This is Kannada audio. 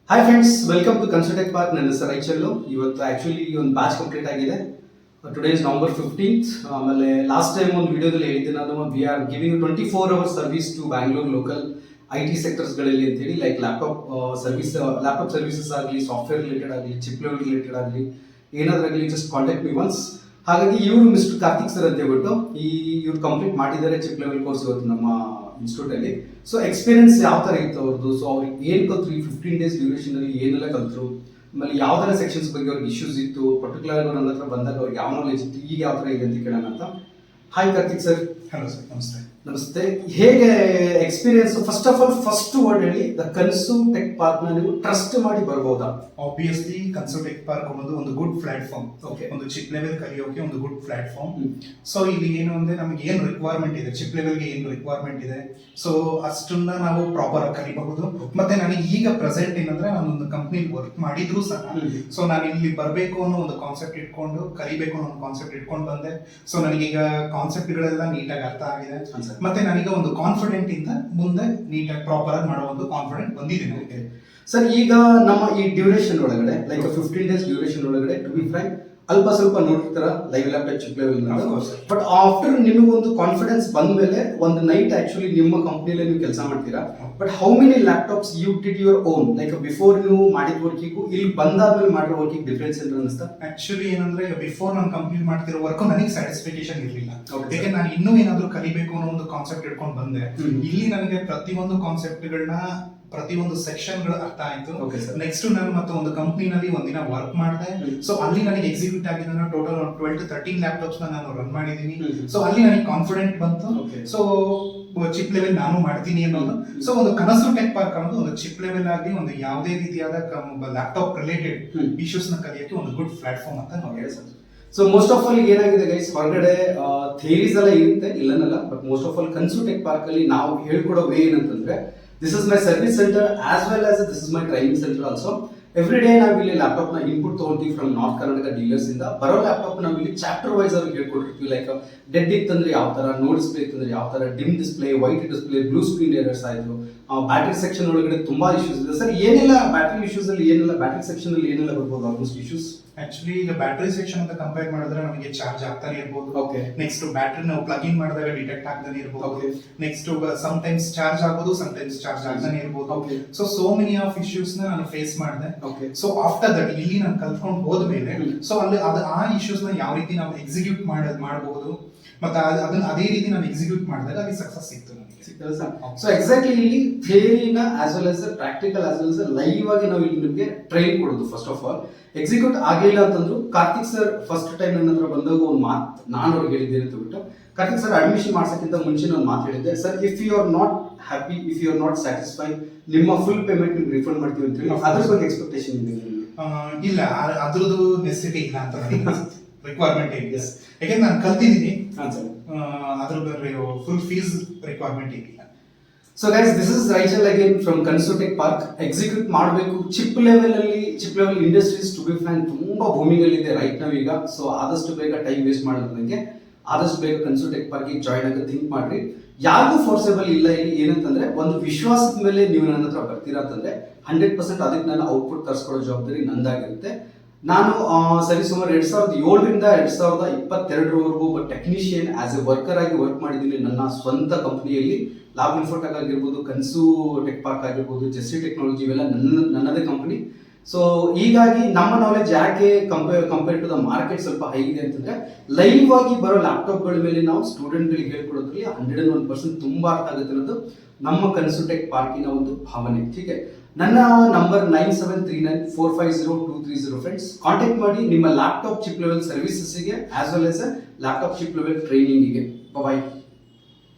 Hi friends, welcome to Consutech park. ನನ್ನ ಹೆಸರು ರೈಚಲ್ಲು. ಇವತ್ತು ಆ್ಯಕ್ಚುಲಿ ಒಂದು ಬ್ಯಾಚ್ ಕಂಪ್ಲೀಟ್ ಆಗಿದೆ. Today is November 15th. ಆಮೇಲೆ ಲಾಸ್ಟ್ ಟೈಮ್ ಒಂದು ವಿಡಿಯೋದಲ್ಲಿ ಹೇಳಿದ್ದೆ ನಾನು, we are giving 24 hours service to Bangalore local IT ಸೆಕ್ಟರ್ಸ್ಗಳಲ್ಲಿ ಅಂತೇಳಿ. ಲೈಕ್ ಲ್ಯಾಪ್ಟಾಪ್ ಸರ್ವಿಸಸ್ ಆಗಲಿ, ಸಾಫ್ಟ್ವೇರ್ ರಿಲೇಟೆಡ್ ಆಗಲಿ, ಚಿಪ್ ಲೆವೆಲ್ ರಿಲೇಟೆಡ್ ಆಗಲಿ, ಏನಾದ್ರಾಗಲಿ ಜಸ್ಟ್ ಕಾಂಟ್ಯಾಕ್ಟ್ ಮಿ ಒನ್ಸ್. ಹಾಗಾಗಿ ಇವರು ಮಿಸ್ಟರ್ ಕಾರ್ತಿಕ್ ಸರ್ ಅಂತ ಹೇಳ್ಬಿಟ್ಟು ಇವ್ರು ಕಂಪ್ಲೀಟ್ ಮಾಡಿದ್ದಾರೆ ಚಿಪ್ ಲೆವೆಲ್ ಕೋರ್ಸ್ ಇವತ್ತು ನಮ್ಮ ಇನ್ಸ್ಟಿಟ್ಯೂಟ್ ಅಲ್ಲಿ. ಸೊ ಎಕ್ಸ್ಪೀರಿಯನ್ಸ್ ಯಾವ ತರ ಇತ್ತು ಅವ್ರದ್ದು, ಸೊ ಅವ್ರಿಗೆ ಏನ್ ಕಲ್ತ್ರು ಈ 15 days ಡ್ಯೂರೇಷನ್ ಅಲ್ಲಿ, ಏನೆಲ್ಲ ಕಲ್ತರು, ಆಮೇಲೆ ಯಾವ ತರ ಸೆಕ್ಷನ್ಸ್ ಬಗ್ಗೆ ಅವ್ರಿಗೆ ಇಶ್ಯೂಸ್ ಇತ್ತು, ಪರ್ಟಿಕ್ಯುಲರ್ ನನ್ನ ಹತ್ರ ಬಂದಾಗ ಅವ್ರಿಗೆ ಯಾವ ನಾಲೆಜ್ ಇತ್ತು, ಈಗ ಯಾವ ತರ ಇದೆ ಅಂತ ಕೇಳೋಣ ಅಂತ. Hi Karthik sir. Hello sir, ನಮಸ್ತೆ. ನಮಸ್ತೆ. ಹೇಗೆ experience? First of all first word ಹೇಳಿ, ದ ಕನ್ಸು ಟೆಕ್ ಪಾರ್ಕ್ ನ ನೀವು ಟ್ರಸ್ಟ್ ಮಾಡಿ ಬರ್ಬೋದಾ? ಆಬ್ವಿಯಸ್ಲಿ ಕನ್ಸು ಟೆಕ್ ಪಾರ್ಕ್ ಅನ್ನೋದು ಒಂದು ಗುಡ್ ಪ್ಲಾಟ್ಫಾರ್ಮ್. ಓಕೆ, ಒಂದು ಚಿಪ್ ಲೆವೆಲ್ ಕಲಿಯೋಕೆ ಒಂದು ಗುಡ್ ಪ್ಲಾಟ್ಫಾರ್ಮ್. ಸೊ ಇಲ್ಲಿ ಏನು ಅಂದ್ರೆ ನಮಗೆ ಏನು ರಿಕ್ವೈರ್ಮೆಂಟ್ ಇದೆ, ಚಿಪ್ ಲೆವೆಲ್ಗೆ ಏನು ರಿಕ್ವೈರ್ಮೆಂಟ್ ಇದೆ, ಸೊ ಅಷ್ಟನ್ನ ನಾವು ಪ್ರಾಪರ್ ಆಗಿ ಕಲಿಬಹುದು. ಮತ್ತೆ ನನಗೆ ಈಗ ಪ್ರೆಸೆಂಟ್ ಏನಂದ್ರೆ ನಾನು ಒಂದು ಕಂಪ್ನಿಲಿ ವರ್ಕ್ ಮಾಡಿದ್ರು ಸಹ, ಸೊ ನಾನು ಇಲ್ಲಿ ಬರಬೇಕು ಅನ್ನೋ ಒಂದು ಕಾನ್ಸೆಪ್ಟ್ ಇಟ್ಕೊಂಡು, ಕಲಿಬೇಕು ಅನ್ನೋ ಒಂದು ಕಾನ್ಸೆಪ್ಟ್ ಇಟ್ಕೊಂಡು ಬಂದೆ. ಸೊ ನನಗೀಗ ಕಾನ್ಸೆಪ್ಟ್ಗಳೆಲ್ಲ ನೀಟಾಗಿ ಅರ್ಥ ಆಗಿದೆ. ಮತ್ತೆ ನನಗೆ ಒಂದು ಕಾನ್ಫಿಡೆಂಟ್ ಇಂದ ಮುಂದೆ ನೀಟಾಗಿ ಪ್ರಾಪರ್ ಆಗಿ ಮಾಡೋ ಒಂದು ಕಾನ್ಫಿಡೆಂಟ್ ಬಂದಿದೆ. ಸರ್, ಈಗ ನಮ್ಮ ಈ ಡ್ಯೂರೇಷನ್ ಒಳಗಡೆ, ಲೈಕ್ 15 days ಡ್ಯೂರೇಷನ್ ಒಳಗಡೆ, ಟು ಬಿ ಫ್ರಾಂಕ್, ಅಲ್ಪ ಸ್ವಲ್ಪ ನೋಡ್ತಿರ್ತಾರ live laptop chip level. But after ನಿಮಗೊಂದು ಕಾನ್ಫಿಡೆನ್ಸ್ ಬಂದ ಮೇಲೆ ಒಂದು ನೈಟ್ ಆಕ್ಚುಲಿ ನಿಮ್ಮ ಕಂಪ್ನಿಯಲ್ಲಿ ನೀವು ಕೆಲಸ ಮಾಡ್ತೀರಾ. But how many laptops you did your own, like before ನೀವು ಮಾಡಿದ ವರ್ಕಿಗೂ ಇಲ್ಲಿ ಬಂದಾದ್ಮೇಲೆ ಮಾಡಿರೋ ವರ್ಕಿಗೆ ಡಿಫ್ರೆನ್ಸ್ ಏನು ಅನಿಸ್ತಾ? ಆಕ್ಚುಲಿ ಏನಂದ್ರೆ ಬಿಫೋರ್ ನಾನು ಕಂಪ್ಲೀಟ್ ಮಾಡ್ತಿರೋ ವರ್ಕ್ ನನಗೆ ಸ್ಯಾಟಿಸ್ಫಿಕೇಶನ್ ಇರಲಿಲ್ಲ. ಯಾಕೆ ನಾನು ಇನ್ನೂ ಏನಾದ್ರು ಕಲಿಬೇಕು ಅನ್ನೋ ಒಂದು ಕಾನ್ಸೆಪ್ಟ್ ಇಟ್ಕೊಂಡು ಬಂದೆ. ಇಲ್ಲಿ ನನಗೆ ಪ್ರತಿಯೊಂದು ಕಾನ್ಸೆಪ್ಟ್ಗಳನ್ನ, ಪ್ರತಿಯೊಂದು ಸೆಕ್ಷನ್ ಗಳು ಅರ್ಥ ಆಯ್ತು. ನೆಕ್ಸ್ಟ್ ನಾನು ಮತ್ತೆ ಒಂದು ಕಂಪ್ನಿನಲ್ಲಿ ಒಂದಿನ ವರ್ಕ್ ಮಾಡಿದೆ. ಸೊ ಅಲ್ಲಿ ನನಗೆ ಎಕ್ಸಿಕ್ಯೂಟ್ ಆಗಿದೆ, ಟೋಟಲ್ 12 to 13 ಲ್ಯಾಪ್ಟಾಪ್ಸ್ ನಾನು ರನ್ ಮಾಡಿದೀನಿ. ಸೊ ಅಲ್ಲಿ ನನಗೆ ಕಾನ್ಫಿಡೆಂಟ್ ಬಂತು. ಸೊ ಚಿಪ್ ಲೆವೆಲ್ ನಾನು ಮಾಡ್ತೀನಿ ಅನ್ನೋದು. ಸೊ ಒಂದು ಕನಸು ಟೆಕ್ ಪಾರ್ಕ್ ಅನ್ನೋದು ಒಂದು ಚಿಪ್ ಲೆವೆಲ್ ಆಗಿ ಒಂದು ಯಾವುದೇ ರೀತಿಯಾದ ಲ್ಯಾಪ್ಟಾಪ್ ರಿಲೇಟೆಡ್ ಇಶ್ಯೂಸ್ ನ ಕಲಿಯೋಕೆ ಒಂದು ಗುಡ್ ಪ್ಲಾಟ್ಫಾರ್ಮ್ ಅಂತ ನಾವು ಹೇಳ್ಬೋದು. ಸೊ ಮೋಸ್ಟ್ ಆಫ್ ಆಲ್ ಏನಾಗಿದೆ ಗೈಸ್, ಹೊರಗಡೆ ಥಿಯರೀಸ್ ಎಲ್ಲ ಇರುತ್ತೆ, ಇಲ್ಲನಲ್ಲ. But most of all Consutech park ಅಲ್ಲಿ ನಾವು ಹೇಳ್ಕೊಡೋ ವೇ ಏನಂತಂದ್ರೆ, this is my service center as well as this is my training center also. Every day ನಾವು ಇಲ್ಲಿ ಲ್ಯಾಪ್ಟಾಪ್ ನ ಇನ್ಪುಟ್ ತಗೊಂತೀವಿ ಫ್ರಮ್ ನಾರ್ತ್ ಕರ್ನಾಟಕ ಡೀಲರ್ಸ್ ಇಂದ. ಬರೋ ಲ್ಯಾಪ್ಟಾಪ್ ನಾವು ಇಲ್ಲಿ ಚಾಪ್ಟರ್ ವೈಸ್ ಅವ್ರಿಗೆ ಹೇಳ್ಕೊಟ್ಟಿರ್ತೀವಿ. ಲೈಕ್ ಡೆಡ್ ಇತ್ತಂದ್ರೆ ಯಾವ ತರ, ನೋ ಡಿಸ್ಪ್ಲೇ ಇತ್ತಂದ್ರೆ ಯಾವ ತರ, dim display, white display, blue screen errors ಆಯ್ತು, ಬ್ಯಾಟರಿ ಸೆಕ್ಷನ್ ಒಳಗಡೆ ತುಂಬಾ ಇಶ್ಯೂಸ್ ಇದೆ. ಸರ್, ಏನೆಲ್ಲ ಬ್ಯಾಟರಿ ಇಶ್ಯೂಸ್ ಅಲ್ಲಿ, ಏನೆಲ್ಲ ಬ್ಯಾಟರಿ ಸೆಕ್ಷನ್ ಅಲ್ಲಿ ಏನೆಲ್ಲ ಬರ್ಬೋದು ಆಲ್ಮೋಸ್ಟ್ ಇಶ್ಯೂಸ್? ಆಕ್ಚುಲಿ ಈಗ ಬ್ಯಾಟರಿ ಸೆಕ್ಷನ್ ಅಂತ ಕಂಪೇರ್ ಮಾಡಿದ್ರೆ ನಮಗೆ ಚಾರ್ಜ್ ಆಗ್ತಾನೆ ಇರಬಹುದು. ನೆಕ್ಸ್ಟ್ ಬ್ಯಾಟರಿ ನಾವು ಪ್ಲಗ್ ಇನ್ ಮಾಡಿದಾಗ ಡಿಟೆಕ್ಟ್ ಆಗ್ತಾನೆ ಇರಬಹುದು. ನೆಕ್ಸ್ಟ್ ಸಮ್ ಟೈಮ್ಸ್ ಚಾರ್ಜ್ ಆಗೋದು, ಸಮ್ ಟೈಮ್ಸ್ ಚಾರ್ಜ್ ಆಗ್ತಾನೆ ಇರಬಹುದು. ಸೊ ಮೆನಿ ಆಫ್ ಇಶ್ಯೂಸ್ ನ ನಾನು ಫೇಸ್ ಮಾಡಿದೆ. ಸೊ ಆಫ್ಟರ್ ದಟ್ ಇಲ್ಲಿ ನಾನು ಕಲ್ತ್ಕೊಂಡು ಹೋದ್ಮೇಲೆ, ಸೊ ಅಲ್ಲಿ ಆ ಇಶ್ಯೂಸ್ ನ ಯಾವ ರೀತಿ ನಾವು ಎಕ್ಸಿಕ್ಯೂಟ್ ಮಾಡಬಹುದು, ಮತ್ತೆ ಅದನ್ನ ಅದೇ ರೀತಿ ನಾನು ಎಕ್ಸಿಕ್ಯೂಟ್ ಮಾಡಿದಾಗ ಅಲ್ಲಿ ಸಕ್ಸಸ್ ಸಿಕ್ತು ನನಗೆ. ಸೊ ಎಕ್ಸಾಕ್ಟ್ಲಿ ಇಲ್ಲಿ ಥಿಯರಿನ as well as practical as well as live ಆಗಿ ನಾವು ಇಲ್ಲಿ ನಿಮಗೆ ಟ್ರೈನ್ ಕೊಡೋದು. ಫಸ್ಟ್ ಆಫ್ ಆಲ್ ಎಕ್ಸಿಕ್ಯೂಟ್ ಆಗಿಲ್ಲ ಅಂತಂದ್ರು, ಕಾರ್ತಿಕ್ ಸರ್ ಫಸ್ಟ್ ಟೈಮ್ ನನ್ನ ಹತ್ರ ಬಂದಾಗ ಒಂದು ಮಾತು ನಾನು ಅವ್ರಿಗೆ ಹೇಳಿದ್ದೇನೆ ಅಂತ ಬಿಟ್ಟು, ಕಾರ್ತಿಕ್ ಸರ್ ಅಡ್ಮಿಷನ್ ಮಾಡ್ಸಕ್ಕಿಂತ ಮುಂಚೆ ಒಂದು ಮಾತು ಹೇಳಿದ್ದೆ, sir if you are not happy, if you are not satisfy, ನಿಮ್ಮ ಫುಲ್ ಪೇಮೆಂಟ್ ನಿಮ್ಗೆ ರಿಫಂಡ್ ಮಾಡ್ತೀವಿ ಅಂತ ಹೇಳಿ. ಅದ್ರ ಬಗ್ಗೆ ಎಕ್ಸ್ಪೆಕ್ಟೇಷನ್ ಇದೆ? ಇಲ್ಲ, ಅದ್ರದ್ದು ನೆಸೆಸಿಟಿ ಇಲ್ಲ ಅಂತ ರಿಕ್ವೈರ್ಮೆಂಟ್ ಇದೆ. ಯಾಕೆಂದ್ರೆ ನಾನು ಕಲ್ತಿದ್ದೀನಿ, ಅದ್ರ ಫುಲ್ ಫೀಸ್ ರಿಕ್ವೈರ್ಮೆಂಟ್ ಇಲ್ಲ. So guys, this is Rachel again from Consutech park. Execute ಮಾಡಬೇಕು ಚಿಪ್ ಲೆವೆಲ್ ಅಲ್ಲಿ, chip level industries to be frank ತುಂಬಾ ಭೂಮಿಗಳಿದೆ ರೈಟ್ ನಾವ್ ಈಗ. ಸೊ ಆದಷ್ಟು ಬೇಗ ಟೈಮ್ ವೇಸ್ಟ್ ಮಾಡೋದಂಗೆ ಆದಷ್ಟು ಬೇಗ ಕನ್ಸು ಟೆಕ್ ಪಾರ್ಕ್ ಜಾಯ್ನ್ ಆಗಿ ಥಿಂಕ್ ಮಾಡ್ರಿ. ಯಾರಿಗೂ ಫೋರ್ಸೇಬಲ್ ಇಲ್ಲ ಇಲ್ಲಿ. ಏನಂತಂದ್ರೆ ಒಂದು ವಿಶ್ವಾಸದ ಮೇಲೆ ನೀವು ನನ್ನ ಹತ್ರ ಬರ್ತೀರಾ ಅಂತಂದ್ರೆ 100% ಅದಕ್ಕೆ ನಾನು ಔಟ್ಪುಟ್ ತರಿಸ್ಕೊಳ್ಳೋ ಜವಾಬ್ದಾರಿ ನಂದಾಗಿರುತ್ತೆ. ನಾನು ಸರಿಸುಮಾರು 2007ರಿಂದ 2022 ಒಬ್ಬ ಟೆಕ್ನಿಷಿಯನ್ ಆಸ್ ಎ ವರ್ಕರ್ ಆಗಿ ವರ್ಕ್ ಮಾಡಿದ್ದೀನಿ ನನ್ನ ಸ್ವಂತ ಕಂಪನಿಯಲ್ಲಿ. ಲಾಬ್ ಇನ್ಫೋಟೆಕ್ ಆಗಿರ್ಬೋದು, ಕನ್ಸು ಟೆಕ್ ಪಾರ್ಕ್ ಆಗಿರ್ಬೋದು, ಜೆಸ್ಸಿ ಟೆಕ್ನಾಲಜಿ, ಇವೆಲ್ಲ ನನ್ನದೇ ಕಂಪನಿ. ಸೊ ಹೀಗಾಗಿ ನಮ್ಮ ನಾಲೆಜ್ ಯಾಕೆ ಕಂಪೇರ್ ಟು ದ ಮಾರ್ಕೆಟ್ ಸ್ವಲ್ಪ ಹೈ ಇದೆ ಅಂತಂದ್ರೆ, ಲೈವ್ ಆಗಿ ಬರೋ ಲ್ಯಾಪ್ಟಾಪ್ಗಳ ಮೇಲೆ ನಾವು ಸ್ಟೂಡೆಂಟ್ಗಳಿಗೆ ಹೇಳ್ಕೊಡೋದ್ರಲ್ಲಿ 101% ತುಂಬಾ ಅರ್ಥ ಆಗುತ್ತೆ ಅನ್ನೋದು ನಮ್ಮ ಕನ್ಸು ಟೆಕ್ ಪಾರ್ಕಿನ ಒಂದು ಭಾವನೆ. ಹೀಗೆ ನನ್ನ ನಂಬರ್ 9739450230 ಫ್ರೆಂಡ್ಸ್. ಕಾಂಟ್ಯಾಕ್ಟ್ ಮಾಡಿ ನಿಮ್ಮ ಲ್ಯಾಪ್ಟಾಪ್ ಚಿಪ್ ಲೆವೆಲ್ ಸರ್ವಿಸಸ್ಗೆ as well as laptop chip level ಟ್ರೈನಿಂಗಿಗೆ. ಬಾಯ್.